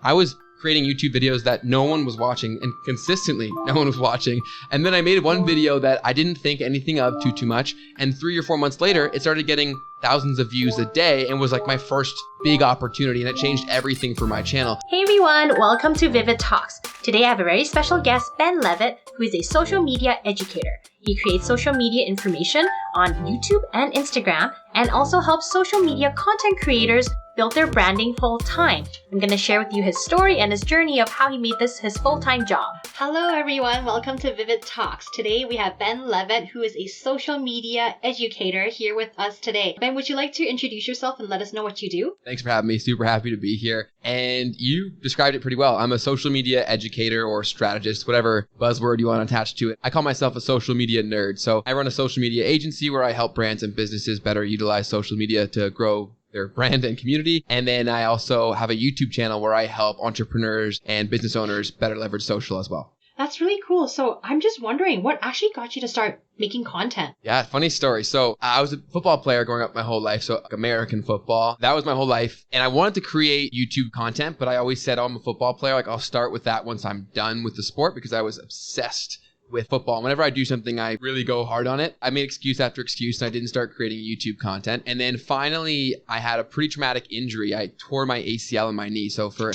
I was creating YouTube videos that no one was watching, and consistently no one was watching. And then I made one video that I didn't think anything of too much. And 3 or 4 months later, it started getting thousands of views a day and was like my first big opportunity, and it changed everything for my channel. Hey everyone, welcome to Vivid Talks. Today I have a very special guest, Ben Leavitt, who is a social media educator. He creates social media information on YouTube and Instagram and also helps social media content creators build their branding full-time. I'm going to share with you his story and his journey of how he made this his full-time job. Hello everyone, welcome to Vivid Talks. Today we have Ben Leavitt, who is a social media educator, here with us today. Ben, would you like to introduce yourself and let us know what you do? Thanks for having me. Super happy to be here. And you described it pretty well. I'm a social media educator or strategist, whatever buzzword you want to attach to it. I call myself a social media nerd. So I run a social media agency where I help brands and businesses better utilize social media to grow their brand and community. And then I also have a YouTube channel where I help entrepreneurs and business owners better leverage social as well. That's really cool. So I'm just wondering, what actually got you to start making content? Yeah, funny story. So I was a football player growing up my whole life. So American football, that was my whole life. And I wanted to create YouTube content, but I always said, oh, I'm a football player. Like I'll start with that once I'm done with the sport, because I was obsessed with football. Whenever I do something, I really go hard on it. I made excuse after excuse, and I didn't start creating YouTube content. And then finally, I had a pretty traumatic injury. I tore my ACL in my knee. So for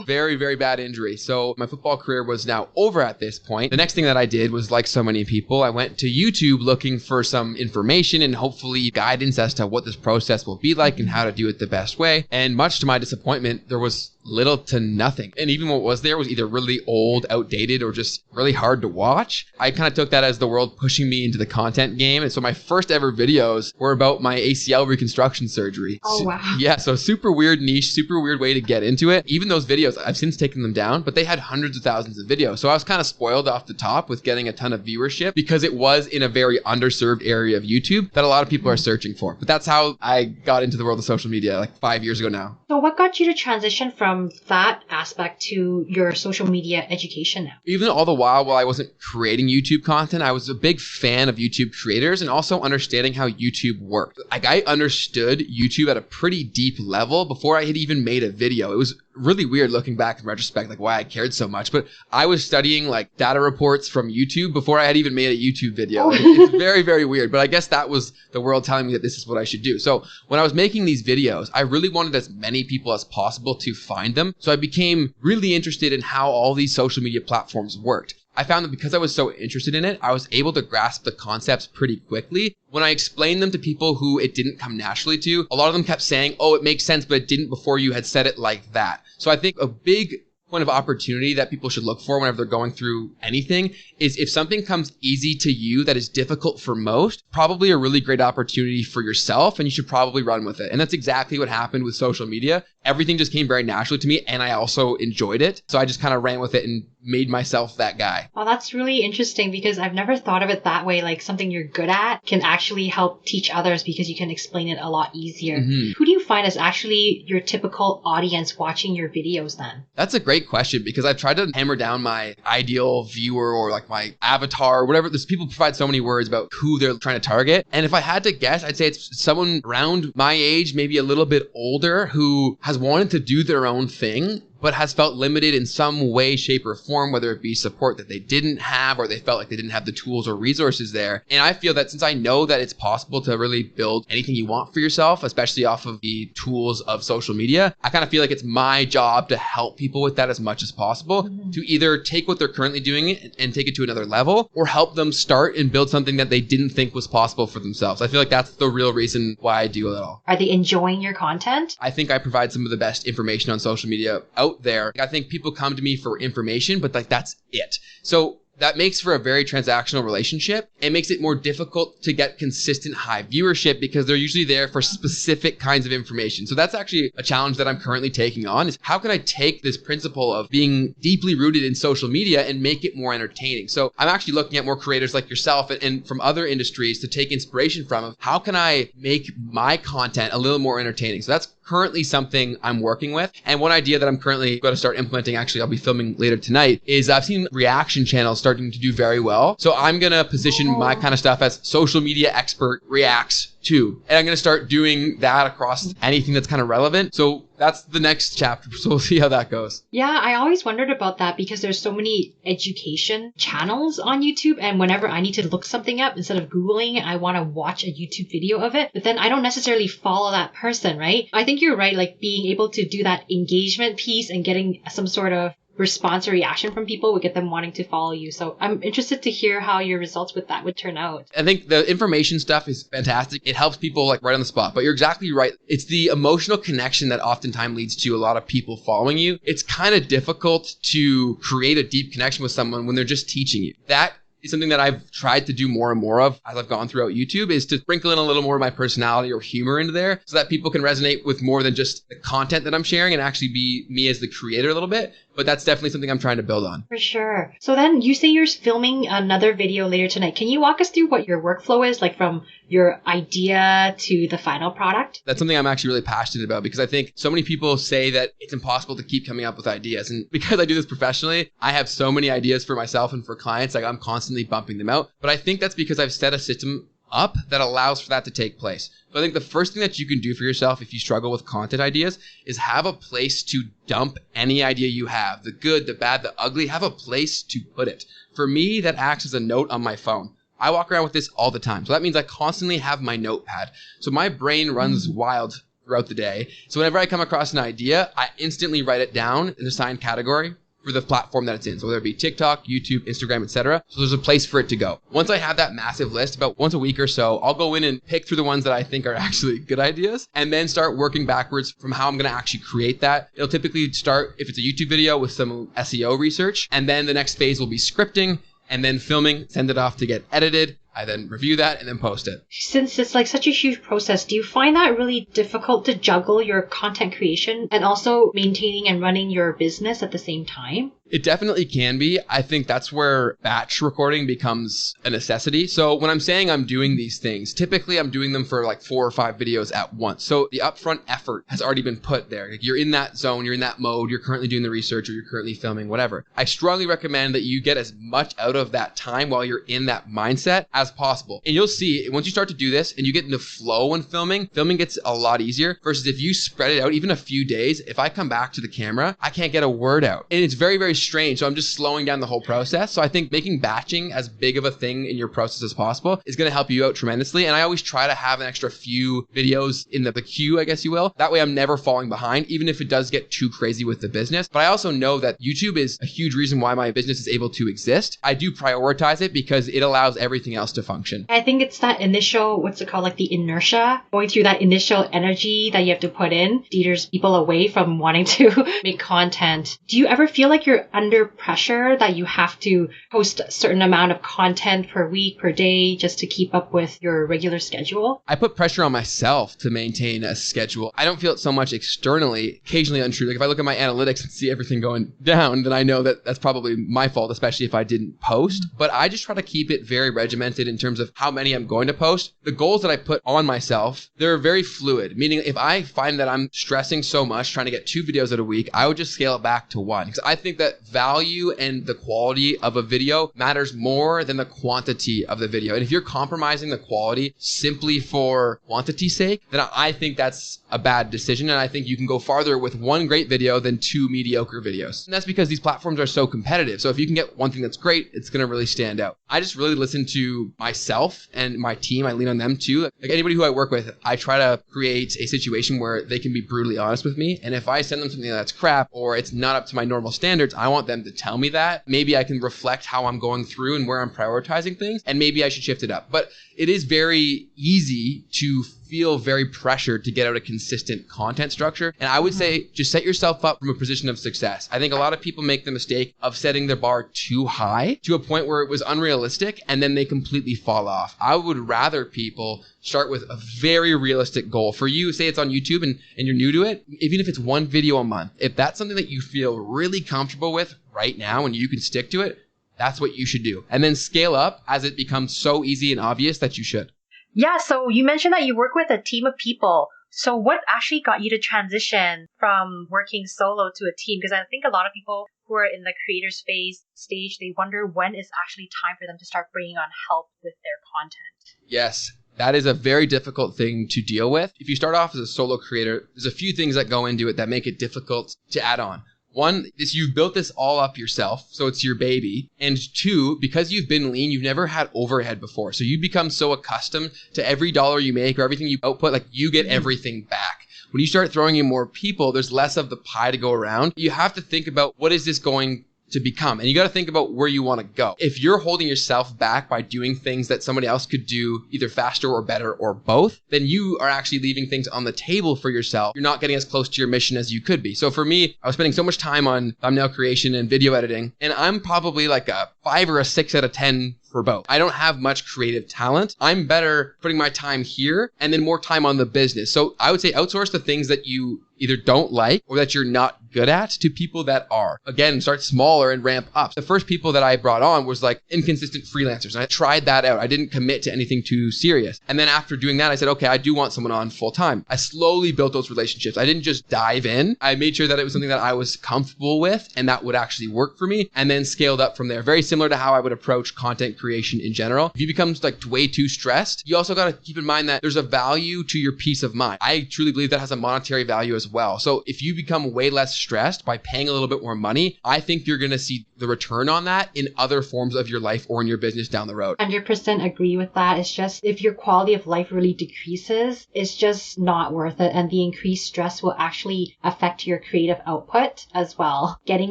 very, very bad injury. So my football career was now over at this point. The next thing that I did was, like so many people, I went to YouTube looking for some information and hopefully guidance as to what this process will be like and how to do it the best way. And much to my disappointment, there was little to nothing. And even what was there was either really old, outdated, or just really hard to watch. I kind of took that as the world pushing me into the content game. And so my first ever videos were about my ACL reconstruction surgery. Oh, wow. Yeah, so super weird niche, super weird way to get into it. Even those videos, I've since taken them down, but they had hundreds of thousands of videos. So I was kind of spoiled off the top with getting a ton of viewership because it was in a very underserved area of YouTube that a lot of people are searching for. But that's how I got into the world of social media like 5 years ago now. So what got you to transition from that aspect to your social media education now? Even all the while I wasn't creating YouTube content, I was a big fan of YouTube creators and also understanding how YouTube worked. Like I understood YouTube at a pretty deep level before I had even made a video. It was really weird looking back in retrospect, like why I cared so much. But I was studying like data reports from YouTube before I had even made a YouTube video. It's very, very weird. But I guess that was the world telling me that this is what I should do. So when I was making these videos, I really wanted as many people as possible to find them. So I became really interested in how all these social media platforms worked. I found that because I was so interested in it, I was able to grasp the concepts pretty quickly. When I explained them to people who it didn't come naturally to, a lot of them kept saying, oh, it makes sense, but it didn't before you had said it like that. So I think a big point of opportunity that people should look for whenever they're going through anything is if something comes easy to you that is difficult for most, probably a really great opportunity for yourself, and you should probably run with it. And that's exactly what happened with social media. Everything just came very naturally to me, and I also enjoyed it. So I just kind of ran with it and made myself that guy. Well, that's really interesting because I've never thought of it that way. Like something you're good at can actually help teach others because you can explain it a lot easier. Mm-hmm. Who do you find is actually your typical audience watching your videos then? That's a great question because I've tried to hammer down my ideal viewer or like my avatar or whatever. There's people provide so many words about who they're trying to target. And if I had to guess, I'd say it's someone around my age, maybe a little bit older, who has wanted to do their own thing, but has felt limited in some way, shape, or form, whether it be support that they didn't have or they felt like they didn't have the tools or resources there. And I feel that since I know that it's possible to really build anything you want for yourself, especially off of the tools of social media, I kind of feel like it's my job to help people with that as much as possible, to either take what they're currently doing and take it to another level or help them start and build something that they didn't think was possible for themselves. I feel like that's the real reason why I do it all. Are they enjoying your content? I think I provide some of the best information on social media out there. I think people come to me for information, but like that's it. So that makes for a very transactional relationship. It makes it more difficult to get consistent high viewership because they're usually there for specific kinds of information. So that's actually a challenge that I'm currently taking on is how can I take this principle of being deeply rooted in social media and make it more entertaining? So I'm actually looking at more creators like yourself and from other industries to take inspiration from of how can I make my content a little more entertaining? So that's currently something I'm working with. And one idea that I'm currently going to start implementing, actually I'll be filming later tonight, is I've seen reaction channels starting to do very well. So I'm going to position my kind of stuff as social media expert reacts too. And I'm going to start doing that across anything that's kind of relevant. So that's the next chapter. So we'll see how that goes. Yeah, I always wondered about that because there's so many education channels on YouTube. And whenever I need to look something up, instead of Googling, I want to watch a YouTube video of it. But then I don't necessarily follow that person, right? I think you're right. Like being able to do that engagement piece and getting some sort of response or reaction from people would get them wanting to follow you. So I'm interested to hear how your results with that would turn out. I think the information stuff is fantastic. It helps people like right on the spot, but you're exactly right. It's the emotional connection that oftentimes leads to a lot of people following you. It's kind of difficult to create a deep connection with someone when they're just teaching you. That is something that I've tried to do more and more of as I've gone throughout YouTube, is to sprinkle in a little more of my personality or humor into there so that people can resonate with more than just the content that I'm sharing and actually be me as the creator a little bit. But that's definitely something I'm trying to build on. For sure. So then you say you're filming another video later tonight. Can you walk us through what your workflow is, like from your idea to the final product? That's something I'm actually really passionate about because I think so many people say that it's impossible to keep coming up with ideas. And because I do this professionally, I have so many ideas for myself and for clients. Like I'm constantly bumping them out. But I think that's because I've set a system up that allows for that to take place. So I think the first thing that you can do for yourself if you struggle with content ideas is have a place to dump any idea you have. The good, the bad, the ugly, have a place to put it. For me, that acts as a note on my phone. I walk around with this all the time. So that means I constantly have my notepad. So my brain runs wild throughout the day. So whenever I come across an idea, I instantly write it down in an assigned category for the platform that it's in. So whether it be TikTok, YouTube, Instagram, etc. So there's a place for it to go. Once I have that massive list, about once a week or so, I'll go in and pick through the ones that I think are actually good ideas and then start working backwards from how I'm going to actually create that. It'll typically start, if it's a YouTube video, with some SEO research. And then the next phase will be scripting and then filming, send it off to get edited. I then review that and then post it. Since it's like such a huge process, do you find that really difficult to juggle your content creation and also maintaining and running your business at the same time? It definitely can be. I think that's where batch recording becomes a necessity. So when I'm saying I'm doing these things, typically I'm doing them for like 4 or 5 videos at once. So the upfront effort has already been put there. Like you're in that zone, you're in that mode, you're currently doing the research or you're currently filming, whatever. I strongly recommend that you get as much out of that time while you're in that mindset as possible. And you'll see once you start to do this and you get into flow when filming gets a lot easier versus if you spread it out even a few days. If I come back to the camera, I can't get a word out. And it's very, very strange. So I'm just slowing down the whole process. So I think making batching as big of a thing in your process as possible is going to help you out tremendously. And I always try to have an extra few videos in the queue, I guess you will. That way I'm never falling behind, even if it does get too crazy with the business. But I also know that YouTube is a huge reason why my business is able to exist. I do prioritize it because it allows everything else to function. I think it's that initial, what's it called, like the inertia, going through that initial energy that you have to put in, deters people away from wanting to make content. Do you ever feel like you're under pressure that you have to post a certain amount of content per week, per day, just to keep up with your regular schedule? I put pressure on myself to maintain a schedule. I don't feel it so much externally, occasionally untrue. Like if I look at my analytics and see everything going down, then I know that that's probably my fault, especially if I didn't post. But I just try to keep it very regimented in terms of how many I'm going to post. The goals that I put on myself, they're very fluid, meaning if I find that I'm stressing so much trying to get 2 videos a week, I would just scale it back to 1. Because I think that value and the quality of a video matters more than the quantity of the video. And if you're compromising the quality simply for quantity's sake, then I think that's a bad decision. And I think you can go farther with 1 great video than 2 mediocre videos. And that's because these platforms are so competitive. So if you can get one thing that's great, it's going to really stand out. I just really listen to myself and my team. I lean on them too. Like anybody who I work with, I try to create a situation where they can be brutally honest with me. And if I send them something that's crap or it's not up to my normal standards, I want them to tell me that. Maybe I can reflect how I'm going through and where I'm prioritizing things, and maybe I should shift it up. But it is very easy to feel very pressured to get out a consistent content structure. And I would say just set yourself up from a position of success. I think a lot of people make the mistake of setting their bar too high to a point where it was unrealistic and then they completely fall off. I would rather people start with a very realistic goal. For you, say it's on YouTube and you're new to it, even if it's 1 video a month, if that's something that you feel really comfortable with right now and you can stick to it, that's what you should do. And then scale up as it becomes so easy and obvious that you should. Yeah, so you mentioned that you work with a team of people. So what actually got you to transition from working solo to a team? Because I think a lot of people who are in the creators phase stage, they wonder when is actually time for them to start bringing on help with their content. Yes. That is a very difficult thing to deal with. If you start off as a solo creator, there's a few things that go into it that make it difficult to add on. One is you've built this all up yourself, so it's your baby. And two, because you've been lean, you've never had overhead before. So you become so accustomed to every dollar you make or everything you output, like you get everything back. When you start throwing in more people, there's less of the pie to go around. You have to think about what is this going to become? And you got to think about where you want to go. If you're holding yourself back by doing things that somebody else could do either faster or better or both, then you are actually leaving things on the table for yourself. You're not getting as close to your mission as you could be. So for me, I was spending so much time on thumbnail creation and video editing, and I'm probably like a 5 or a 6 out of 10 for both. I don't have much creative talent. I'm better putting my time here and then more time on the business. So I would say outsource the things that you either don't like or that you're not good at to people that are. Again, start smaller and ramp up. The first people that I brought on was like inconsistent freelancers. And I tried that out. I didn't commit to anything too serious. And then after doing that, I said, okay, I do want someone on full time. I slowly built those relationships. I didn't just dive in. I made sure that it was something that I was comfortable with and that would actually work for me, and then scaled up from there. Very similar to how I would approach content creation in general. If you become like way too stressed, you also got to keep in mind that there's a value to your peace of mind. I truly believe that has a monetary value as well. So if you become way less stressed by paying a little bit more money, I think you're going to see the return on that in other forms of your life or in your business down the road. 100% agree with that. It's just if your quality of life really decreases, it's just not worth it. And the increased stress will actually affect your creative output as well. Getting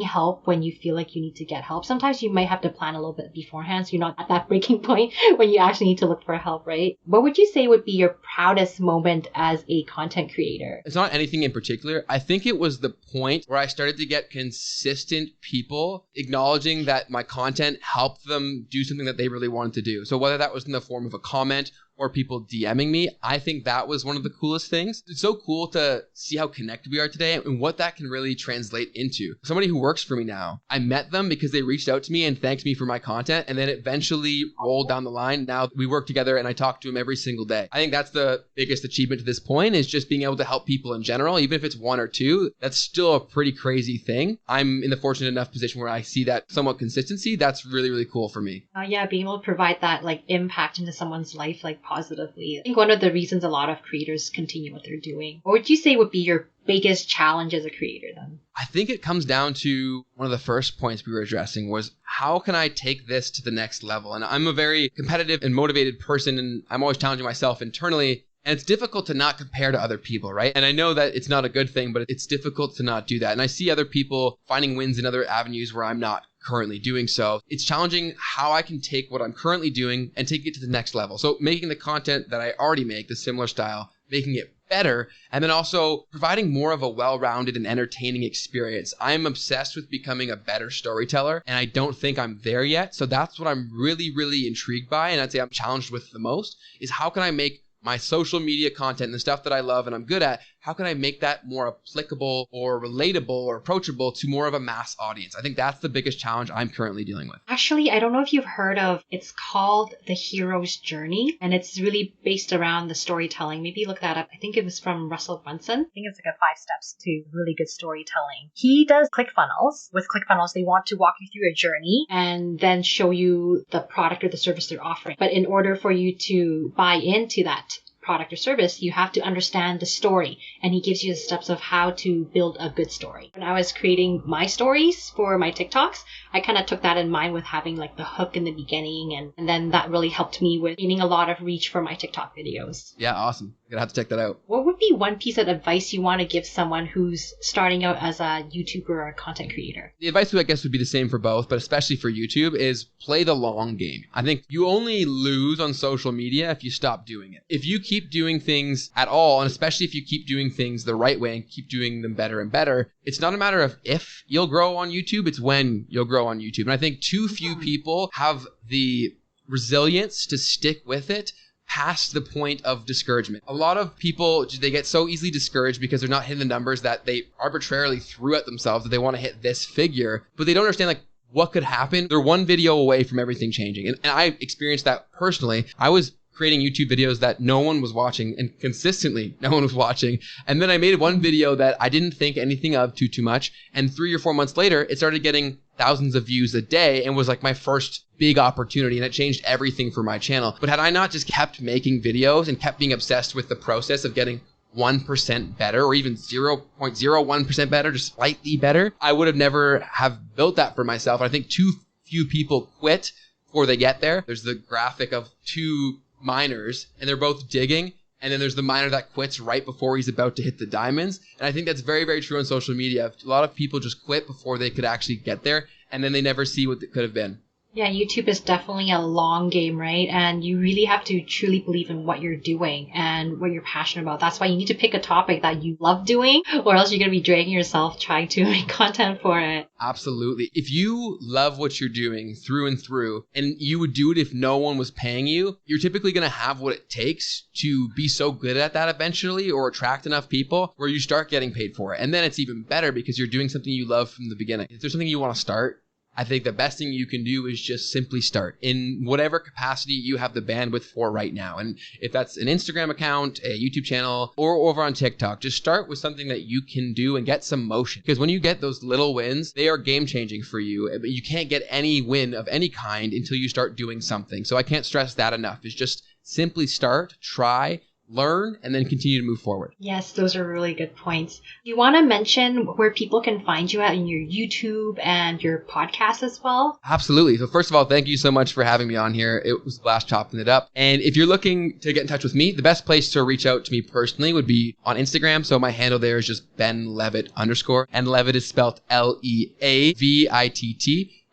help when you feel like you need to get help. Sometimes you might have to plan a little bit beforehand, so you're not at that breaking point when you actually need to look for help, right? What would you say would be your proudest moment as a content creator? It's not anything in particular. I think it was the point where I started to get consistent people acknowledging that my content helped them do something that they really wanted to do. So whether that was in the form of a comment or people DMing me, I think that was one of the coolest things. It's so cool to see how connected we are today and what that can really translate into. Somebody who works for me now, I met them because they reached out to me and thanked me for my content, and then eventually rolled down the line. Now we work together and I talk to them every single day. I think that's the biggest achievement to this point, is just being able to help people in general. Even if it's one or two, that's still a pretty crazy thing. I'm in the fortunate enough position where I see that somewhat consistency. That's really, really cool for me. Yeah, being able to provide that like impact into someone's life, like positively. I think one of the reasons a lot of creators continue what they're doing. What would you say would be your biggest challenge as a creator then? I think it comes down to one of the first points we were addressing was, how can I take this to the next level? And I'm a very competitive and motivated person, and I'm always challenging myself internally. And it's difficult to not compare to other people, right? And I know that it's not a good thing, but it's difficult to not do that. And I see other people finding wins in other avenues where I'm not currently doing so. It's challenging how I can take what I'm currently doing and take it to the next level. So making the content that I already make, the similar style, making it better, and then also providing more of a well-rounded and entertaining experience. I'm obsessed with becoming a better storyteller, and I don't think I'm there yet. So that's what I'm really, really intrigued by, and I'd say I'm challenged with the most, is how can I make my social media content and the stuff that I love and I'm good at, how can I make that more applicable or relatable or approachable to more of a mass audience? I think that's the biggest challenge I'm currently dealing with. Actually, I don't know if you've heard of, it's called The Hero's Journey, and it's really based around the storytelling. Maybe look that up. I think it was from Russell Brunson. I think it's like a 5 steps to really good storytelling. He does ClickFunnels. With ClickFunnels, they want to walk you through a journey and then show you the product or the service they're offering. But in order for you to buy into that product or service, you have to understand the story, and he gives you the steps of how to build a good story. When I was creating my stories for my TikToks, I kind of took that in mind with having like the hook in the beginning, and then that really helped me with gaining a lot of reach for my TikTok videos. Yeah, awesome. Gonna have to check that out. What would be one piece of advice you want to give someone who's starting out as a YouTuber or a content creator? The advice, I guess, would be the same for both, but especially for YouTube, is play the long game. I think you only lose on social media if you stop doing it. If you keep doing things at all, and especially if you keep doing things the right way and keep doing them better and better, it's not a matter of if you'll grow on YouTube, it's when you'll grow on YouTube. And I think too few people have the resilience to stick with it past the point of discouragement. A lot of people, they get so easily discouraged because they're not hitting the numbers that they arbitrarily threw at themselves that they want to hit this figure, but they don't understand like what could happen. They're one video away from everything changing. And I experienced that personally. I was creating YouTube videos that no one was watching, and consistently no one was watching. And then I made one video that I didn't think anything of too much. And 3 or 4 months later, it started getting thousands of views a day and was like my first big opportunity, and it changed everything for my channel. But had I not just kept making videos and kept being obsessed with the process of getting 1% better, or even 0.01% better, just slightly better, I would have never have built that for myself. And I think too few people quit before they get there. There's the graphic of 2 miners and they're both digging. And then there's the miner that quits right before he's about to hit the diamonds. And I think that's very, very true on social media. A lot of people just quit before they could actually get there. And then they never see what it could have been. Yeah, YouTube is definitely a long game, right? And you really have to truly believe in what you're doing and what you're passionate about. That's why you need to pick a topic that you love doing, or else you're going to be dragging yourself trying to make content for it. Absolutely. If you love what you're doing through and through, and you would do it if no one was paying you, you're typically going to have what it takes to be so good at that eventually, or attract enough people where you start getting paid for it. And then it's even better because you're doing something you love from the beginning. If there's something you want to start, I think the best thing you can do is just simply start in whatever capacity you have the bandwidth for right now. And if that's an Instagram account, a YouTube channel, or over on TikTok, just start with something that you can do and get some motion. Because when you get those little wins, they are game changing for you. But you can't get any win of any kind until you start doing something. So I can't stress that enough. It's just simply start, try, learn, and then continue to move forward. Yes, those are really good points. Do you want to mention where people can find you at in your YouTube and your podcast as well? Absolutely. So first of all, thank you so much for having me on here. It was a blast chopping it up. And if you're looking to get in touch with me, the best place to reach out to me personally would be on Instagram. So my handle there is just BenLeavitt_. And Leavitt is spelled Leavitt.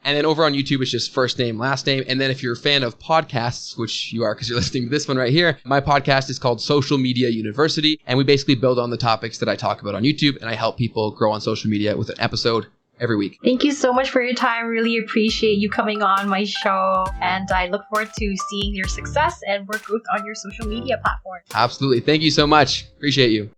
And then over on YouTube, it's just first name, last name. And then if you're a fan of podcasts, which you are because you're listening to this one right here, my podcast is called Social Media University. And we basically build on the topics that I talk about on YouTube. And I help people grow on social media with an episode every week. Thank you so much for your time. Really appreciate you coming on my show. And I look forward to seeing your success and work on your social media platform. Absolutely. Thank you so much. Appreciate you.